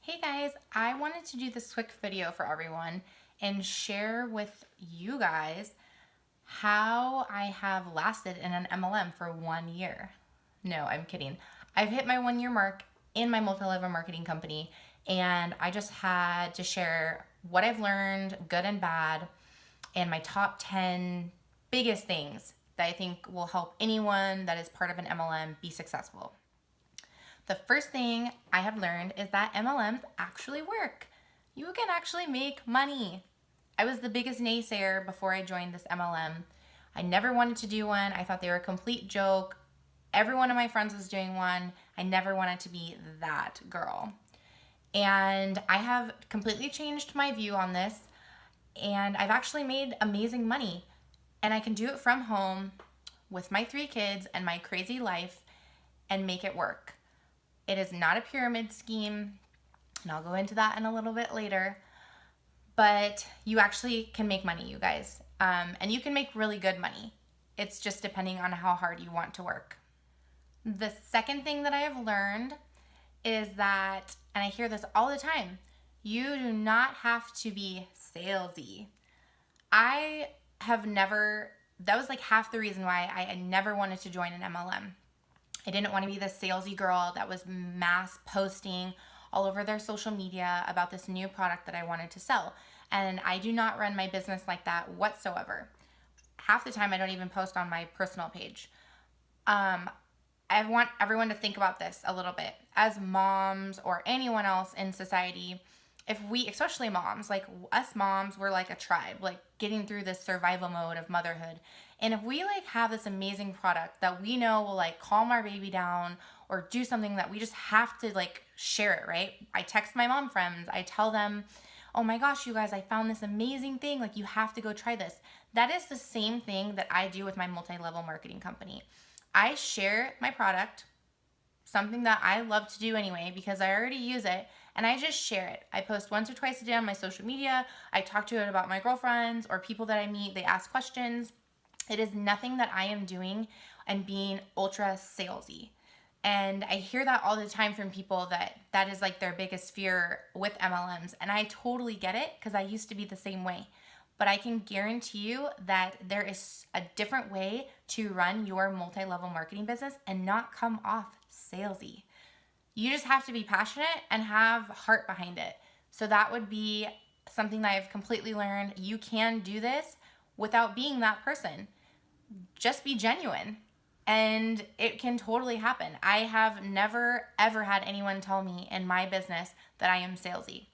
Hey guys, I wanted to do this quick video for everyone and share with you guys how I have lasted in an MLM for 1 year. No, I'm kidding. I've hit my 1 year mark in my multi-level marketing company, and I just had to share what I've learned, good and bad, and my top 10 biggest things that I think will help anyone that is part of an MLM be successful. The first thing I have learned is that MLMs actually work. You can actually make money. I was the biggest naysayer before I joined this MLM. I never wanted to do one. I thought they were a complete joke. Every one of my friends was doing one. I never wanted to be that girl. And I have completely changed my view on this, and I've actually made amazing money. And I can do it from home with my 3 kids and my crazy life and make it work. It is not a pyramid scheme, and I'll go into that in a little bit later, but you actually can make money, you guys, and you can make really good money. It's just depending on how hard you want to work. The second thing that I have learned is that, and I hear this all the time, you do not have to be salesy. I have never, that was like half the reason why I never wanted to join an MLM. I didn't want to be the salesy girl that was mass posting all over their social media about this new product that I wanted to sell. And I do not run my business like that whatsoever. Half the time I don't even post on my personal page. I want everyone to think about this a little bit. As moms or anyone else in society, if we, especially moms, like us moms, we're like a tribe, like getting through this survival mode of motherhood. And if we like have this amazing product that we know will like calm our baby down or do something that we just have to like share it, right? I text my mom friends, I tell them, oh my gosh, you guys, I found this amazing thing. Like, you have to go try this. That is the same thing that I do with my multi-level marketing company. I share my product, something that I love to do anyway because I already use it, and I just share it. I post once or twice a day on my social media. I talk to it about my girlfriends or people that I meet. They ask questions. It is nothing that I am doing and being ultra salesy. And I hear that all the time from people that is like their biggest fear with MLMs. And I totally get it because I used to be the same way. But I can guarantee you that there is a different way to run your multi-level marketing business and not come off salesy. You just have to be passionate and have heart behind it. So that would be something that I've completely learned. You can do this without being that person. Just be genuine, and it can totally happen. I have never, ever had anyone tell me in my business that I am salesy.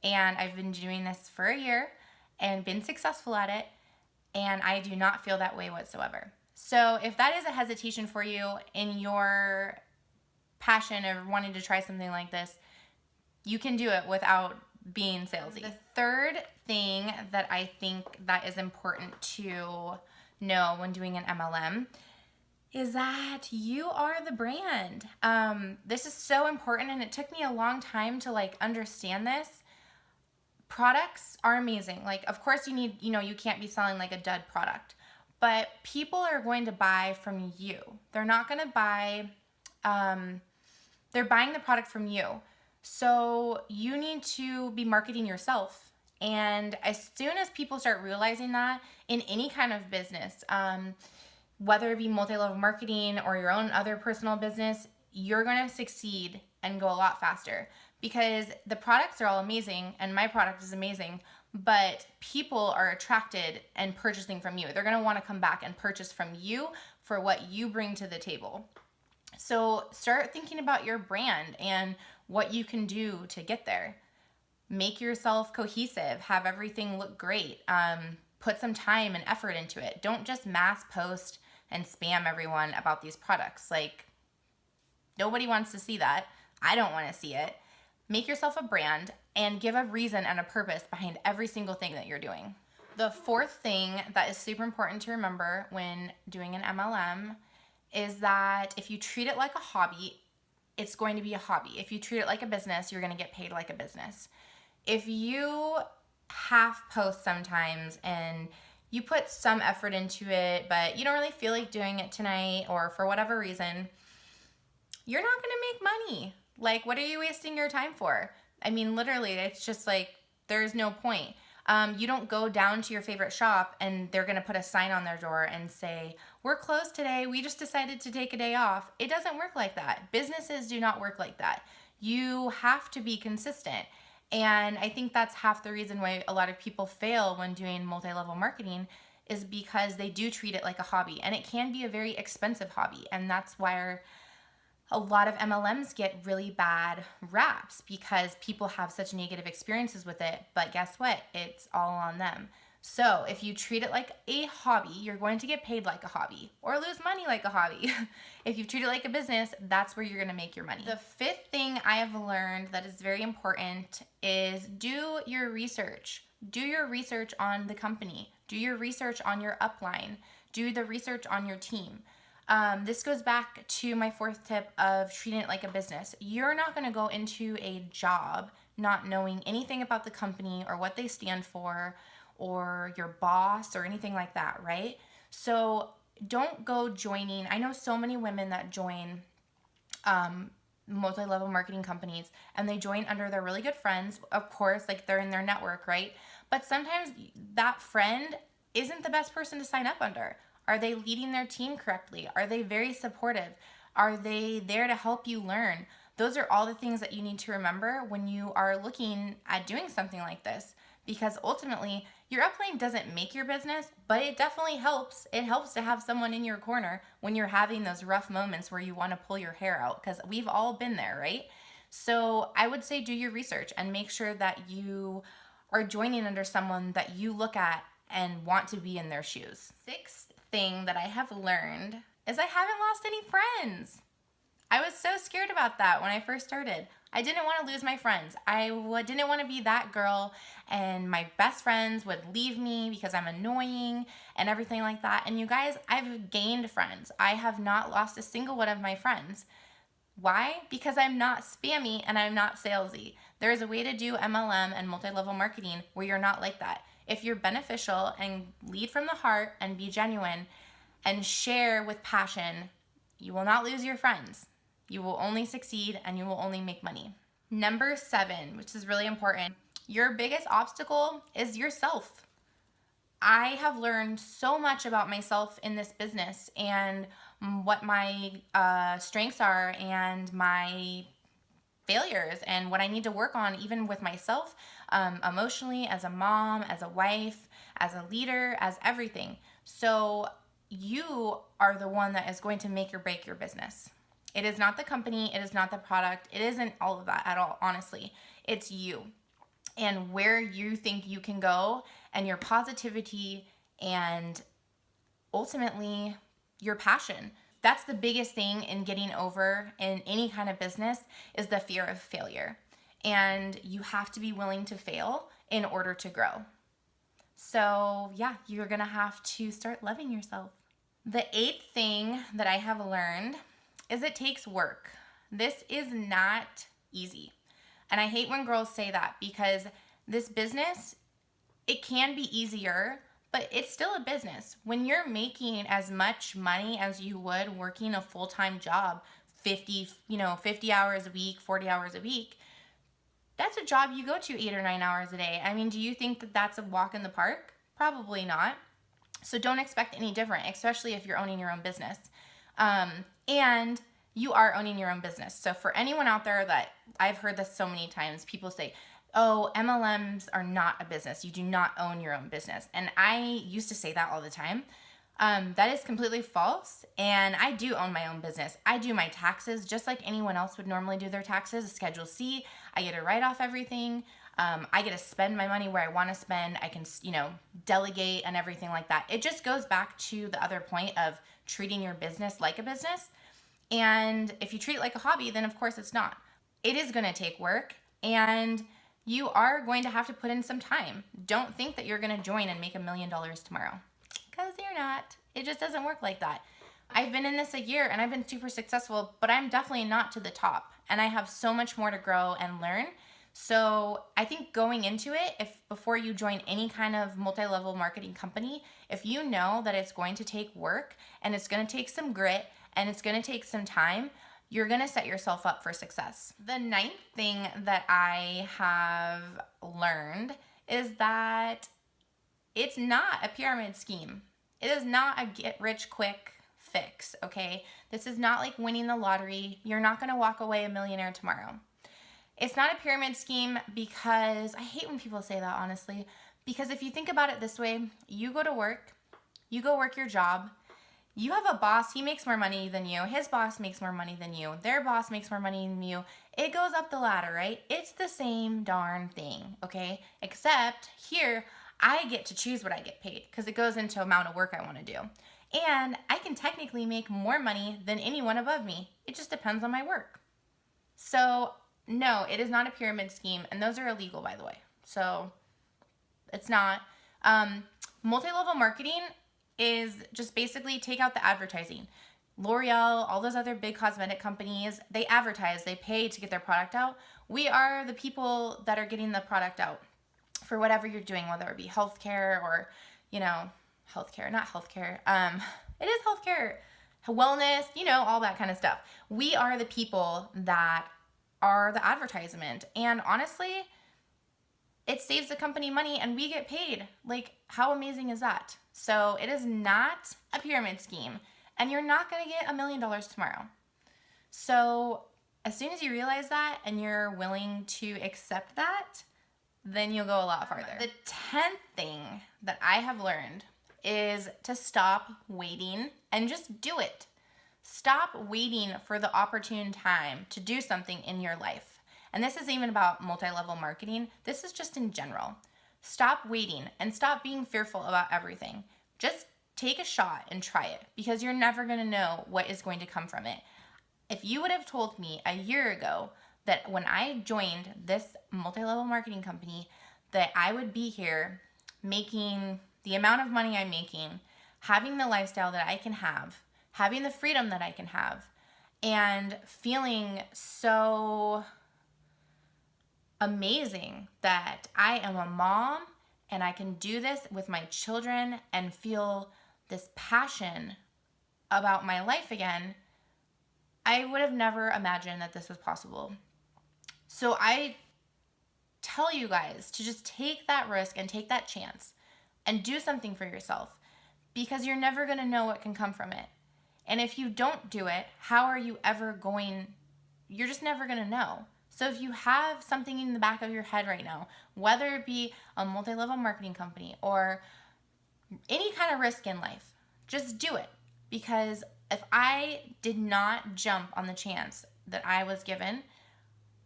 And I've been doing this for a year and been successful at it, and I do not feel that way whatsoever. So if that is a hesitation for you in your passion of wanting to try something like this, you can do it without being salesy. The third thing that I think that is important to know when doing an MLM is that you are the brand. This is so important, and it took me a long time to like understand this. Products are amazing. Like, of course you need, you can't be selling like a dud product, but people are going to buy from you. They're not going to buy, they're buying the product from you. So you need to be marketing yourself. And as soon as people start realizing that in any kind of business, whether it be multi-level marketing or your own other personal business, you're going to succeed and go a lot faster because the products are all amazing, and my product is amazing, but people are attracted and purchasing from you. They're going to want to come back and purchase from you for what you bring to the table. So start thinking about your brand and what you can do to get there. Make yourself cohesive, have everything look great, put some time and effort into it. Don't just mass post and spam everyone about these products. Like, nobody wants to see that. I don't want to see it. Make yourself a brand and give a reason and a purpose behind every single thing that you're doing. The fourth thing that is super important to remember when doing an MLM is that if you treat it like a hobby, it's going to be a hobby. If you treat it like a business, you're going to get paid like a business. If you half post sometimes and you put some effort into it, but you don't really feel like doing it tonight or for whatever reason, you're not going to make money. Like, what are you wasting your time for? I mean, literally, it's just like, there's no point. You don't go down to your favorite shop and they're going to put a sign on their door and say, we're closed today. We just decided to take a day off. It doesn't work like that. Businesses do not work like that. You have to be consistent. And I think that's half the reason why a lot of people fail when doing multi-level marketing is because they do treat it like a hobby. And it can be a very expensive hobby. And that's why a lot of MLMs get really bad raps, because people have such negative experiences with it. But guess what? It's all on them. So if you treat it like a hobby, you're going to get paid like a hobby or lose money like a hobby. If you treat it like a business, that's where you're going to make your money. The fifth thing I have learned that is very important is do your research. Do your research on the company. Do your research on your upline. Do the research on your team. This goes back to my fourth tip of treating it like a business. You're not going to go into a job not knowing anything about the company or what they stand for or your boss or anything like that, right? So don't go joining. I know so many women that join multi-level marketing companies, and they join under their really good friends. Of course, like they're in their network, right? But sometimes that friend isn't the best person to sign up under. Are they leading their team correctly? Are they very supportive? Are they there to help you learn? Those are all the things that you need to remember when you are looking at doing something like this, because ultimately your upline doesn't make your business, but it definitely helps. It helps to have someone in your corner when you're having those rough moments where you want to pull your hair out, because we've all been there, right? So I would say do your research and make sure that you are joining under someone that you look at and want to be in their shoes. Sixth thing that I have learned is I haven't lost any friends. I was so scared about that when I first started. I didn't want to lose my friends. I didn't want to be that girl and my best friends would leave me because I'm annoying and everything like that. And you guys, I've gained friends. I have not lost a single one of my friends. Why? Because I'm not spammy and I'm not salesy. There is a way to do MLM and multi-level marketing where you're not like that. If you're beneficial and lead from the heart and be genuine and share with passion, you will not lose your friends. You will only succeed and you will only make money. Number 7, which is really important, your biggest obstacle is yourself. I have learned so much about myself in this business and what my strengths are and my failures and what I need to work on, even with myself, emotionally, as a mom, as a wife, as a leader, as everything. So you are the one that is going to make or break your business. It is not the company. It is not the product. It isn't all of that at all, honestly. It's you and where you think you can go and your positivity and ultimately your passion. That's the biggest thing in getting over in any kind of business is the fear of failure. And you have to be willing to fail in order to grow. So yeah, you're going to have to start loving yourself. The 8th thing that I have learned is it takes work. This is not easy. And I hate when girls say that, because this business, it can be easier, but it's still a business. When you're making as much money as you would working a full-time job, 50 hours a week, 40 hours a week, that's a job you go to 8 or 9 hours a day. I mean, do you think that that's a walk in the park? Probably not. So don't expect any different, especially if you're owning your own business. And you are owning your own business. So for anyone out there that I've heard this so many times, people say, oh, MLMs are not a business. You do not own your own business. And I used to say that all the time. That is completely false. And I do own my own business. I do my taxes just like anyone else would normally do their taxes. Schedule C, I get to write off everything. I get to spend my money where I want to spend. I can, delegate and everything like that. It just goes back to the other point of treating your business like a business. And if you treat it like a hobby, then of course it's not. It is going to take work and you are going to have to put in some time. Don't think that you're going to join and make $1 million tomorrow, because you're not. It just doesn't work like that. I've been in this a year and I've been super successful, but I'm definitely not to the top and I have so much more to grow and learn. So I think going into it, if before you join any kind of multi-level marketing company, if you know that it's going to take work and it's going to take some grit and it's going to take some time, you're going to set yourself up for success. The ninth thing that I have learned is that it's not a pyramid scheme. It is not a get rich quick fix, okay? This is not like winning the lottery. You're not going to walk away a millionaire tomorrow. It's not a pyramid scheme because I hate when people say that, honestly, because if you think about it this way, you go to work, you go work your job, you have a boss, he makes more money than you, his boss makes more money than you, their boss makes more money than you. It goes up the ladder, right? It's the same darn thing, okay? Except here, I get to choose what I get paid because it goes into amount of work I want to do. And I can technically make more money than anyone above me. It just depends on my work. So no, it is not a pyramid scheme, and those are illegal, by the way. So it's not. Multi-level marketing is just basically take out the advertising. L'Oreal, all those other big cosmetic companies, they advertise, they pay to get their product out. We are the people that are getting the product out for whatever you're doing, whether it be healthcare or, healthcare, not healthcare. It is healthcare, wellness, all that kind of stuff. We are the people that are the advertisement. And honestly, it saves the company money and we get paid. Like, how amazing is that? So it is not a pyramid scheme, and you're not going to get $1 million tomorrow. So as soon as you realize that and you're willing to accept that, then you'll go a lot farther. The 10th thing that I have learned is to stop waiting and just do it. Stop waiting for the opportune time to do something in your life. And this is even about multi-level marketing. This is just in general. Stop waiting and stop being fearful about everything. Just take a shot and try it, because you're never going to know what is going to come from it. If you would have told me a year ago that when I joined this multi-level marketing company that I would be here making the amount of money I'm making, having the lifestyle that I can have, having the freedom that I can have, and feeling so amazing that I am a mom and I can do this with my children and feel this passion about my life again, I would have never imagined that this was possible. So I tell you guys to just take that risk and take that chance and do something for yourself, because you're never going to know what can come from it. And if you don't do it, how are you ever going? You're just never going to know. So if you have something in the back of your head right now, whether it be a multi-level marketing company or any kind of risk in life, just do it. Because if I did not jump on the chance that I was given,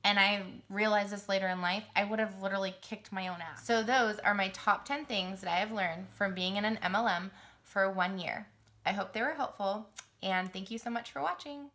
and I realized this later in life, I would have literally kicked my own ass. So those are my top 10 things that I have learned from being in an MLM for 1 year. I hope they were helpful, and thank you so much for watching.